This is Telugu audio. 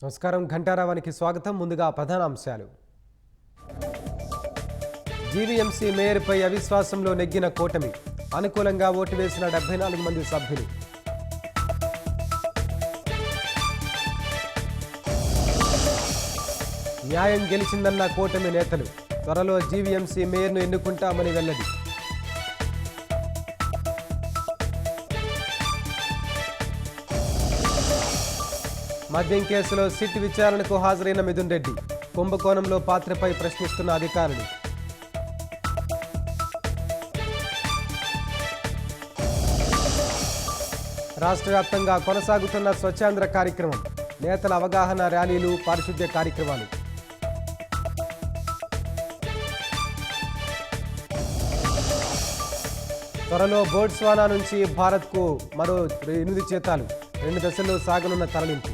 నమస్కారం ఘంటారావానికి స్వాగతం. ముందుగా ప్రధాన అంశాలు. జీవీఎంసీ మేయర్పై అవిశ్వాసంలో నెగ్గిన కూటమి, అనుకూలంగా ఓటు వేసిన 74 మంది సభ్యులు. న్యాయం గెలిచిందన్న కూటమి నేతలు, త్వరలో జీవీఎంసీ మేయర్ను ఎన్నుకుంటామని వెల్లడి. మద్యం కేసులో సిట్ విచారణకు హాజరైన మిథున్ రెడ్డి, కుంభకోణంలో పాత్రపై ప్రశ్నిస్తున్న అధికారులు. రాష్ట్ర వ్యాప్తంగా కొనసాగుతున్న స్వచ్ఛాంధ్ర కార్యక్రమం, నేతల అవగాహన ర్యాలీలు, పారిశుద్ధ్య కార్యక్రమాలు. త్వరలో బోట్స్వానా నుంచి భారత్కు మరో 8 చేతాలు, 2 దశల్లో సాగనున్న తరలింపు.